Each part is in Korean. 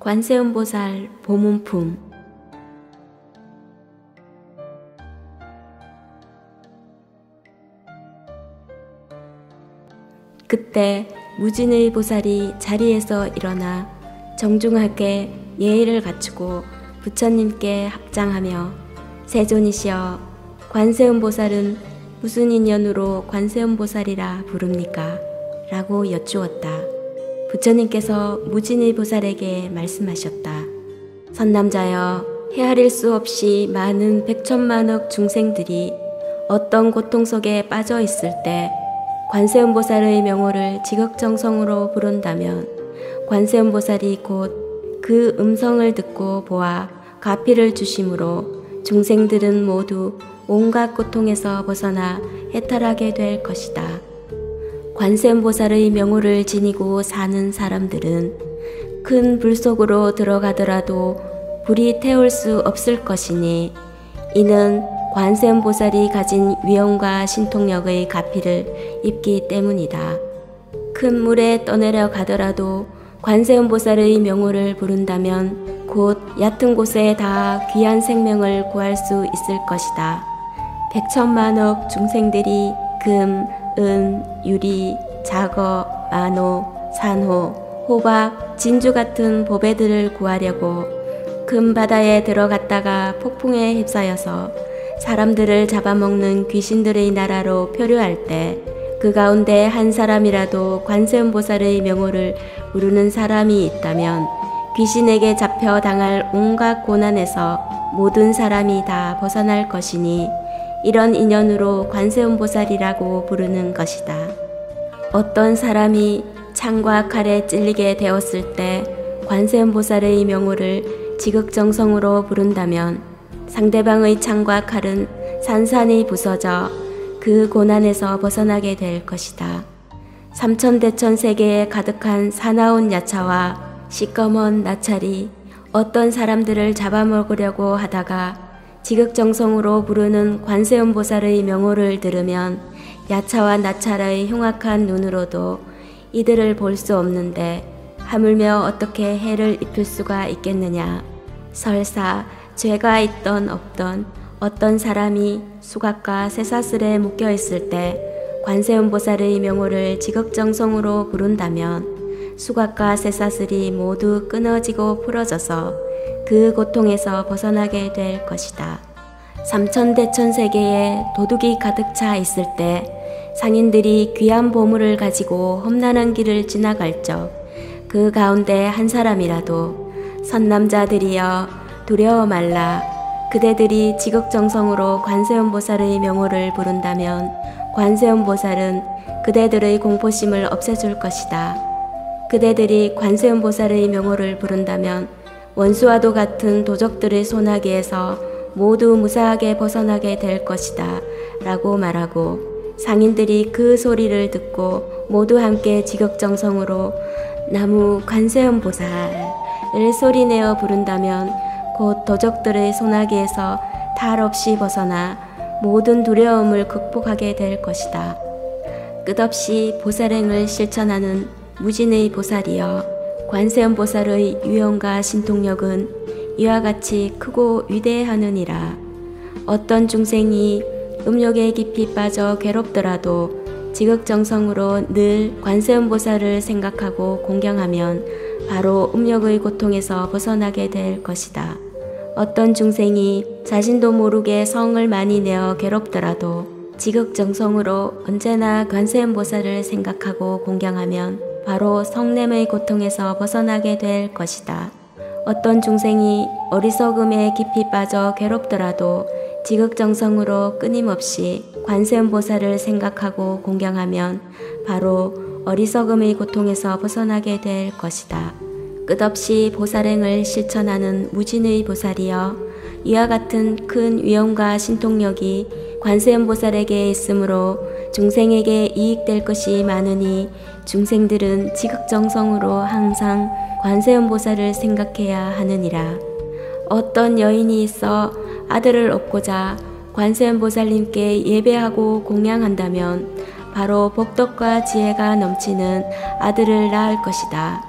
관세음보살 보문품. 그때 무진의 보살이 자리에서 일어나 정중하게 예의를 갖추고 부처님께 합장하며 세존이시여, 관세음보살은 무슨 인연으로 관세음보살이라 부릅니까? 라고 여쭈었다. 부처님께서 무진의 보살에게 말씀하셨다. 선남자여, 헤아릴 수 없이 많은 백천만억 중생들이 어떤 고통 속에 빠져 있을 때 관세음보살의 명호를 지극정성으로 부른다면 관세음보살이 곧 그 음성을 듣고 보아 가피를 주심으로 중생들은 모두 온갖 고통에서 벗어나 해탈하게 될 것이다. 관세음보살의 명호를 지니고 사는 사람들은 큰 불 속으로 들어가더라도 불이 태울 수 없을 것이니, 이는 관세음보살이 가진 위엄과 신통력의 가피를 입기 때문이다. 큰 물에 떠내려 가더라도 관세음보살의 명호를 부른다면 곧 얕은 곳에 다 귀한 생명을 구할 수 있을 것이다. 백천만억 중생들이 금, 은, 유리, 자거, 만호, 산호, 호박, 진주 같은 보배들을 구하려고 금 바다에 들어갔다가 폭풍에 휩싸여서 사람들을 잡아먹는 귀신들의 나라로 표류할 때 그 가운데 한 사람이라도 관세음보살의 명호를 부르는 사람이 있다면 귀신에게 잡혀 당할 온갖 고난에서 모든 사람이 다 벗어날 것이니, 이런 인연으로 관세음보살이라고 부르는 것이다. 어떤 사람이 창과 칼에 찔리게 되었을 때 관세음보살의 명호를 지극정성으로 부른다면 상대방의 창과 칼은 산산이 부서져 그 고난에서 벗어나게 될 것이다. 삼천대천 세계에 가득한 사나운 야차와 시꺼먼 나찰이 어떤 사람들을 잡아먹으려고 하다가 지극정성으로 부르는 관세음보살의 명호를 들으면 야차와 나찰의 흉악한 눈으로도 이들을 볼 수 없는데 하물며 어떻게 해를 입힐 수가 있겠느냐. 설사 죄가 있던 없던 어떤 사람이 수갑과 쇠사슬에 묶여 있을 때 관세음보살의 명호를 지극정성으로 부른다면 수갑과 쇠사슬이 모두 끊어지고 풀어져서 그 고통에서 벗어나게 될 것이다. 삼천대천 세계에 도둑이 가득 차 있을 때 상인들이 귀한 보물을 가지고 험난한 길을 지나갈 적 그 가운데 한 사람이라도 선남자들이여 두려워 말라, 그대들이 지극정성으로 관세음보살의 명호를 부른다면 관세음보살은 그대들의 공포심을 없애줄 것이다. 그대들이 관세음보살의 명호를 부른다면 원수와도 같은 도적들의 소나기에서 모두 무사하게 벗어나게 될 것이다 라고 말하고, 상인들이 그 소리를 듣고 모두 함께 지극정성으로 나무 관세음보살을 소리내어 부른다면 곧 도적들의 소나기에서 탈 없이 벗어나 모든 두려움을 극복하게 될 것이다. 끝없이 보살행을 실천하는 무진의 보살이여, 관세음보살의 위엄과 신통력은 이와 같이 크고 위대하느니라. 어떤 중생이 음욕에 깊이 빠져 괴롭더라도 지극정성으로 늘 관세음보살을 생각하고 공경하면 바로 음욕의 고통에서 벗어나게 될 것이다. 어떤 중생이 자신도 모르게 성을 많이 내어 괴롭더라도 지극정성으로 언제나 관세음보살을 생각하고 공경하면 바로 성냄의 고통에서 벗어나게 될 것이다. 어떤 중생이 어리석음에 깊이 빠져 괴롭더라도 지극정성으로 끊임없이 관세음보살을 생각하고 공경하면 바로 어리석음의 고통에서 벗어나게 될 것이다. 끝없이 보살행을 실천하는 무진의 보살이여, 이와 같은 큰 위엄과 신통력이 관세음보살에게 있으므로 중생에게 이익될 것이 많으니 중생들은 지극정성으로 항상 관세음보살을 생각해야 하느니라. 어떤 여인이 있어 아들을 얻고자 관세음보살님께 예배하고 공양한다면 바로 복덕과 지혜가 넘치는 아들을 낳을 것이다.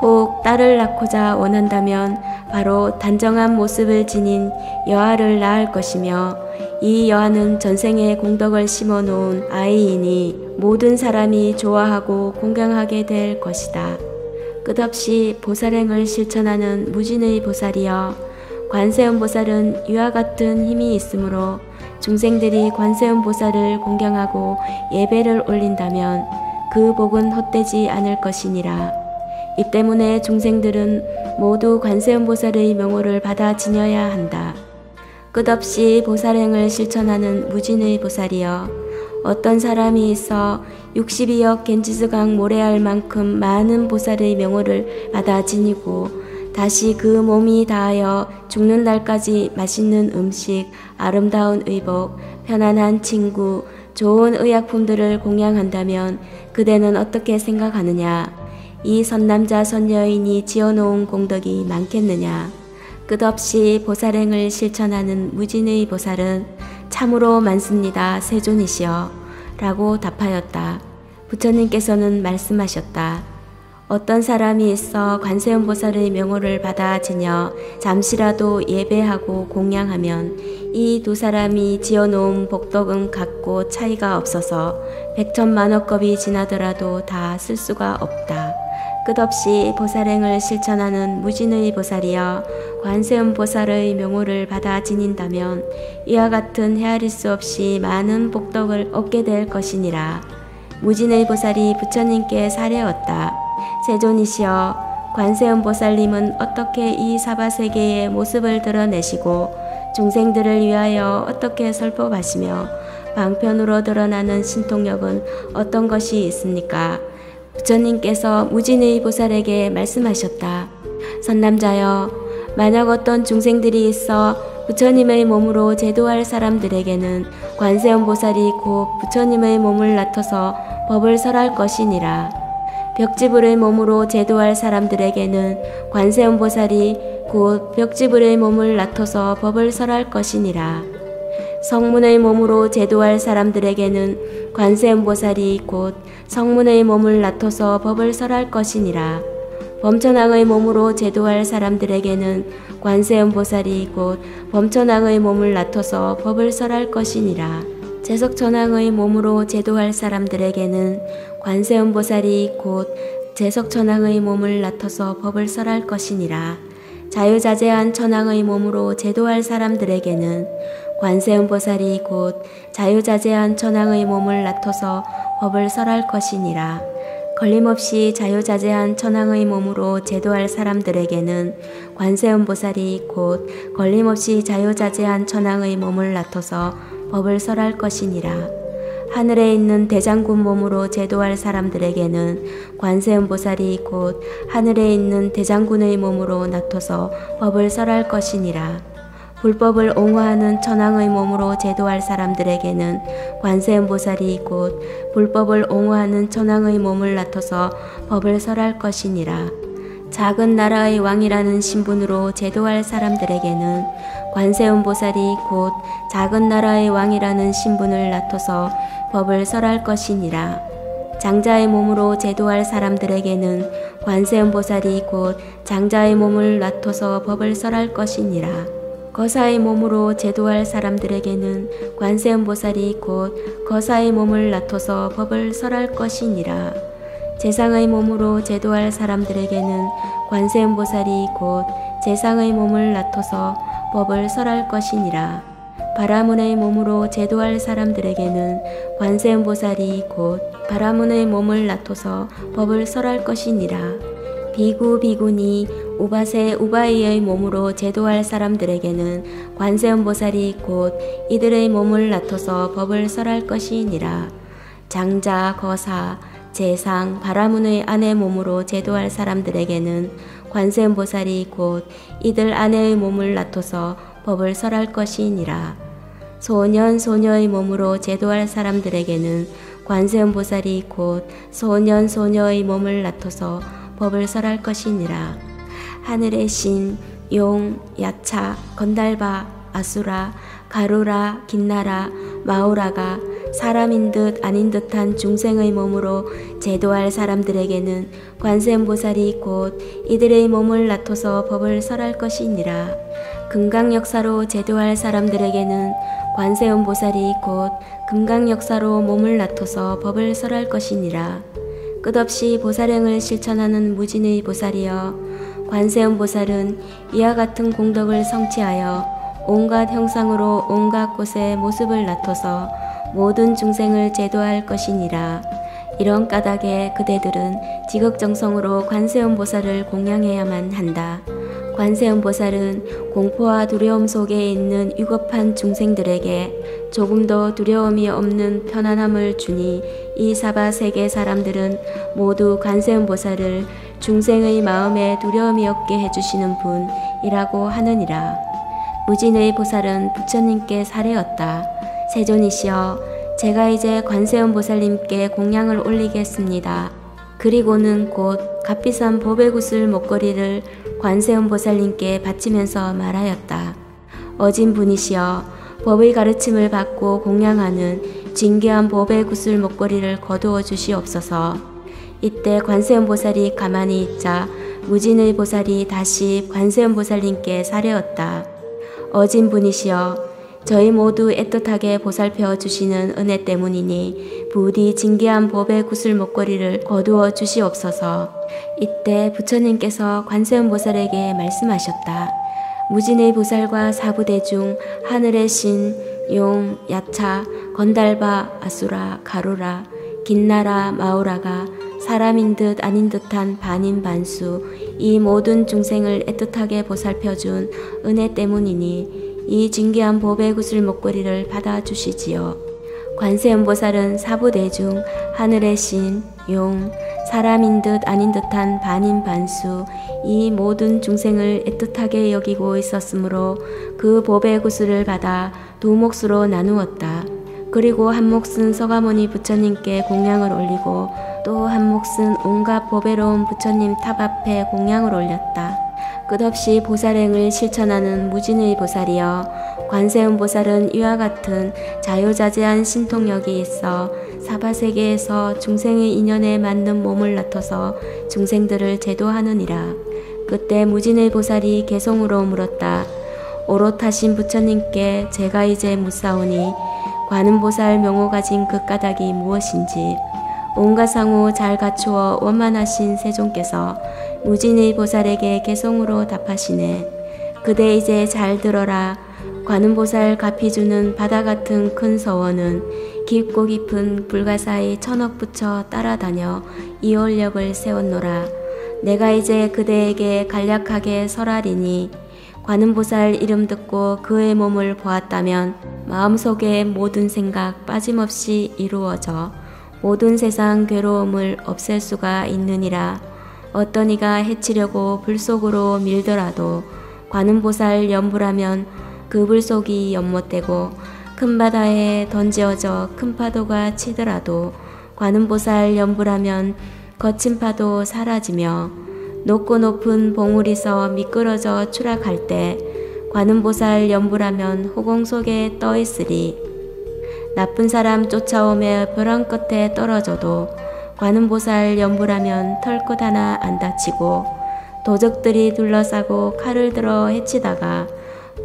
혹 딸을 낳고자 원한다면 바로 단정한 모습을 지닌 여아를 낳을 것이며 이 여아는 전생에 공덕을 심어 놓은 아이이니 모든 사람이 좋아하고 공경하게 될 것이다. 끝없이 보살행을 실천하는 무진의 보살이여, 관세음보살은 이와 같은 힘이 있으므로 중생들이 관세음보살을 공경하고 예배를 올린다면 그 복은 헛되지 않을 것이니라. 이 때문에 중생들은 모두 관세음보살의 명호를 받아 지녀야 한다. 끝없이 보살행을 실천하는 무진의 보살이여, 어떤 사람이 있어 62억 겐지스강 모래알 만큼 많은 보살의 명호를 받아 지니고 다시 그 몸이 다하여 죽는 날까지 맛있는 음식, 아름다운 의복, 편안한 친구, 좋은 의약품들을 공양한다면 그대는 어떻게 생각하느냐? 이 선남자 선여인이 지어놓은 공덕이 많겠느냐? 끝없이 보살행을 실천하는 무진의 보살은 참으로 많습니다. 세존이시여 라고 답하였다. 부처님께서는 말씀하셨다. 어떤 사람이 있어 관세음보살의 명호를 받아 지녀 잠시라도 예배하고 공양하면 이 두 사람이 지어놓은 복덕은 같고 차이가 없어서 백천만억겁이 지나더라도 다 쓸 수가 없다. 끝없이 보살행을 실천하는 무진의 보살이여, 관세음보살의 명호를 받아 지닌다면 이와 같은 헤아릴 수 없이 많은 복덕을 얻게 될 것이니라. 무진의 보살이 부처님께 사례었다. 세존이시여, 관세음보살님은 어떻게 이 사바세계의 모습을 드러내시고 중생들을 위하여 어떻게 설법하시며 방편으로 드러나는 신통력은 어떤 것이 있습니까? 부처님께서 무진의 보살에게 말씀하셨다. 선남자여, 만약 어떤 중생들이 있어 부처님의 몸으로 제도할 사람들에게는 관세음보살이 곧 부처님의 몸을 나타서 법을 설할 것이니라. 벽지불의 몸으로 제도할 사람들에게는 관세음보살이 곧 벽지불의 몸을 나타서 법을 설할 것이니라. 성문의 몸으로 제도할 사람들에게는 관세음보살이 곧 성문의 몸을 나타서 법을 설할 것이니라. 범천왕의 몸으로 제도할 사람들에게는 관세음보살이 곧 범천왕의 몸을 나타서 법을 설할 것이니라. 제석천왕의 몸으로 제도할 사람들에게는 관세음보살이 곧 제석천왕의 몸을 나타서 법을 설할 것이니라. 자유자재한 천왕의 몸으로 제도할 사람들에게는 관세음보살이 곧 자유자재한 천왕의 몸을 나타서 법을 설할 것이니라. 걸림없이 자유자재한 천왕의 몸으로 제도할 사람들에게는 관세음보살이 곧 걸림없이 자유자재한 천왕의 몸을 나타서 법을 설할 것이니라. 하늘에 있는 대장군 몸으로 제도할 사람들에게는 관세음보살이 곧 하늘에 있는 대장군의 몸으로 나타서 법을 설할 것이니라. 불법을 옹호하는 천왕의 몸으로 제도할 사람들에게는 관세음보살이 곧 불법을 옹호하는 천왕의 몸을 나타서 법을 설할 것이니라. 작은 나라의 왕이라는 신분으로 제도할 사람들에게는 관세음보살이 곧 작은 나라의 왕이라는 신분을 나타서 법을 설할 것이니라. 장자의 몸으로 제도할 사람들에게는 관세음보살이 곧 장자의 몸을 나타서 법을 설할 것이니라. 거사의 몸으로 제도할 사람들에게는 관세음보살이 곧 거사의 몸을 나타서 법을 설할 것이니라. 제상의 몸으로 제도할 사람들에게는 관세음보살이 곧 제상의 몸을 나타서 법을 설할 것이니라. 바라문의 몸으로 제도할 사람들에게는 관세음보살이 곧 바라문의 몸을 나타서 법을 설할 것이니라. 비구 비구니 우바세 우바이의 몸으로 제도할 사람들에게는 관세음보살이 곧 이들의 몸을 나타서 법을 설할 것이니라. 장자 거사 제상 바라문의 아내 몸으로 제도할 사람들에게는 관세음보살이 곧 이들 아내의 몸을 나타서 법을 설할 것이니라. 소년 소녀의 몸으로 제도할 사람들에게는 관세음보살이 곧 소년 소녀의 몸을 나타서 법을 설할 것이니라. 하늘의 신, 용, 야차, 건달바, 아수라, 가루라, 긴나라, 마오라가 사람인 듯 아닌 듯한 중생의 몸으로 제도할 사람들에게는 관세음보살이 곧 이들의 몸을 나토서 법을 설할 것이니라. 금강역사로 제도할 사람들에게는 관세음보살이 곧 금강역사로 몸을 나토서 법을 설할 것이니라. 끝없이 보살행을 실천하는 무진의 보살이여, 관세음보살은 이와 같은 공덕을 성취하여 온갖 형상으로 온갖 곳에 모습을 나토서 모든 중생을 제도할 것이니라. 이런 까닭에 그대들은 지극정성으로 관세음보살을 공양해야만 한다. 관세음보살은 공포와 두려움 속에 있는 위급한 중생들에게 조금도 두려움이 없는 편안함을 주니 이 사바세계 사람들은 모두 관세음보살을 중생의 마음에 두려움이 없게 해주시는 분이라고 하느니라. 무진의 보살은 부처님께 사례었다. 세존이시여, 제가 이제 관세음보살님께 공양을 올리겠습니다. 그리고는 곧 값비싼 보배구슬 목걸이를 관세음보살님께 바치면서 말하였다. 어진 분이시여, 법의 가르침을 받고 공양하는 진귀한 보배구슬 목걸이를 거두어 주시옵소서. 이때 관세음보살이 가만히 있자 무진의 보살이 다시 관세음보살님께 사례었다. 어진 분이시여, 저희 모두 애틋하게 보살펴 주시는 은혜 때문이니 부디 진귀한 법의 구슬 목걸이를 거두어 주시옵소서. 이때 부처님께서 관세음보살에게 말씀하셨다. 무진의 보살과 사부대중, 하늘의 신, 용, 야차, 건달바, 아수라, 가루라, 긴나라, 마우라가 사람인 듯 아닌 듯한 반인반수 이 모든 중생을 애틋하게 보살펴준 은혜 때문이니 이 진귀한 법의 구슬 목걸이를 받아주시지요. 관세음보살은 사부대중, 하늘의 신, 용, 사람인 듯 아닌 듯한 반인반수 이 모든 중생을 애틋하게 여기고 있었으므로 그 법의 구슬을 받아 두 몫으로 나누었다. 그리고 한 몫은 서가모니 부처님께 공양을 올리고 또 한 몫은 온갖 보배로운 부처님 탑 앞에 공양을 올렸다. 끝없이 보살행을 실천하는 무진의 보살이여, 관세음보살은 이와 같은 자유자재한 신통력이 있어 사바세계에서 중생의 인연에 맞는 몸을 나토서 중생들을 제도하느니라. 그때 무진의 보살이 개송으로 물었다. 오롯하신 부처님께 제가 이제 묻사오니 관음보살 명호 가진 그 까닭이 무엇인지. 온갖 상호 잘 갖추어 원만하신 세존께서 무진의 보살에게 개송으로 답하시네. 그대 이제 잘 들어라. 관음보살 값이 주는 바다 같은 큰 서원은 깊고 깊은 불가사의 천억 부처 따라다녀 이월력을 세웠노라. 내가 이제 그대에게 간략하게 설하리니 관음보살 이름 듣고 그의 몸을 보았다면 마음속의 모든 생각 빠짐없이 이루어져 모든 세상 괴로움을 없앨 수가 있느니라. 어떤 이가 해치려고 불속으로 밀더라도 관음보살 연부라면 그 불속이 연못되고 큰 바다에 던지어져 큰 파도가 치더라도 관음보살 연부라면 거친 파도 사라지며 높고 높은 봉우리서 미끄러져 추락할 때 관음보살 연부라면 호공 속에 떠 있으리. 나쁜 사람 쫓아오며 벼랑 끝에 떨어져도 관음보살 연부라면 털끝 하나 안 다치고 도적들이 둘러싸고 칼을 들어 해치다가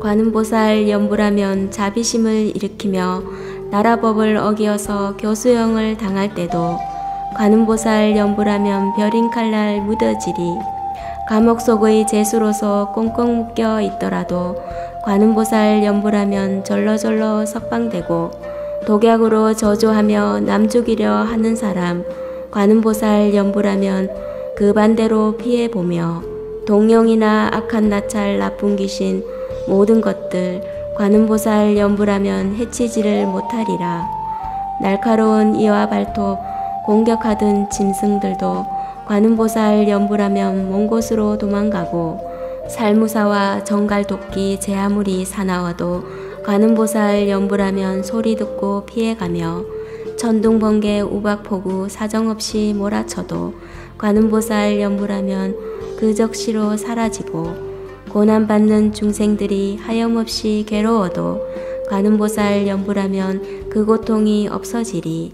관음보살 연부라면 자비심을 일으키며 나라법을 어기어서 교수형을 당할 때도 관음보살 연부라면 별인 칼날 묻어지리. 감옥 속의 죄수로서 꽁꽁 묶여 있더라도 관음보살 연부라면 절러절러 석방되고 독약으로 저주하며 남 죽이려 하는 사람 관음보살 연부라면 그 반대로 피해보며 동령이나 악한 나찰 나쁜 귀신 모든 것들 관음보살 연부라면 해치지를 못하리라. 날카로운 이와 발톱 공격하던 짐승들도 관음보살 연부라면 먼 곳으로 도망가고 살무사와 정갈도끼 제 아무리 사나워도 관음보살 연부라면 소리 듣고 피해가며 천둥번개 우박폭우 사정없이 몰아쳐도 관음보살 연부라면 그 적시로 사라지고 고난받는 중생들이 하염없이 괴로워도 관음보살 연불하면 그 고통이 없어지리.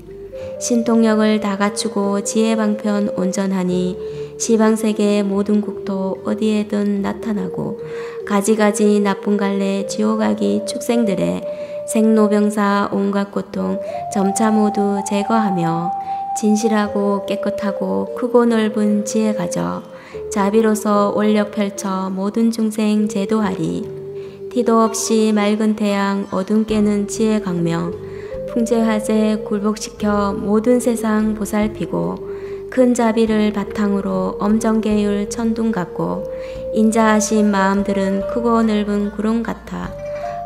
신통력을 다 갖추고 지혜방편 온전하니 시방세계의 모든 국토 어디에든 나타나고 가지가지 나쁜 갈래 지옥아기 축생들의 생로병사 온갖 고통 점차 모두 제거하며 진실하고 깨끗하고 크고 넓은 지혜 가져 자비로서 원력 펼쳐 모든 중생 제도하리. 티도 없이 맑은 태양 어둠 깨는 지혜 강명 풍제화재 굴복시켜 모든 세상 보살피고 큰 자비를 바탕으로 엄정계율 천둥 같고 인자하신 마음들은 크고 넓은 구름 같아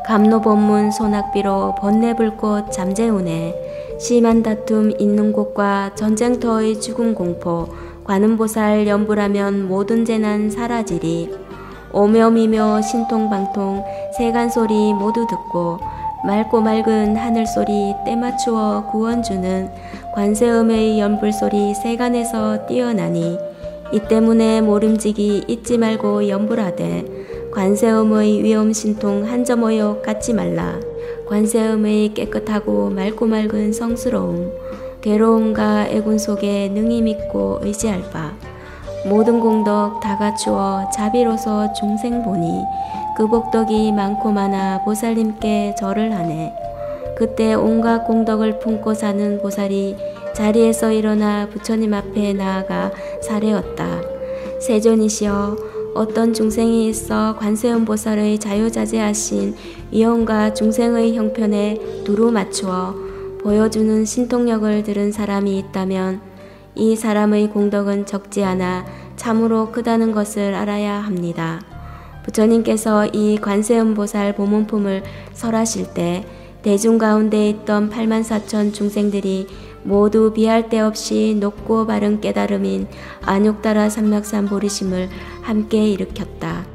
감로본문 소낙비로 번뇌불꽃 잠재우네. 심한 다툼 있는 곳과 전쟁터의 죽음 공포 관음보살 연불하면 모든 재난 사라지리. 오묘미묘 신통방통 세간소리 모두 듣고 맑고 맑은 하늘소리 때맞추어 구원주는 관세음의 연불소리 세간에서 뛰어나니 이 때문에 모름지기 잊지 말고 연불하되 관세음의 위엄신통 한점오욕 갖지 말라. 관세음의 깨끗하고 맑고 맑은 성스러움 괴로움과 애군 속에 능히 믿고 의지할 바 모든 공덕 다 갖추어 자비로서 중생 보니 그 복덕이 많고 많아 보살님께 절을 하네. 그때 온갖 공덕을 품고 사는 보살이 자리에서 일어나 부처님 앞에 나아가 사례었다. 세존이시여, 어떤 중생이 있어 관세음 보살의 자유자재하신 위엄과 중생의 형편에 두루 맞추어 보여주는 신통력을 들은 사람이 있다면 이 사람의 공덕은 적지 않아 참으로 크다는 것을 알아야 합니다. 부처님께서 이 관세음보살 보문품을 설하실 때 대중 가운데 있던 84,000 중생들이 모두 비할 데 없이 높고 바른 깨달음인 안욕따라 삼맥산 보리심을 함께 일으켰다.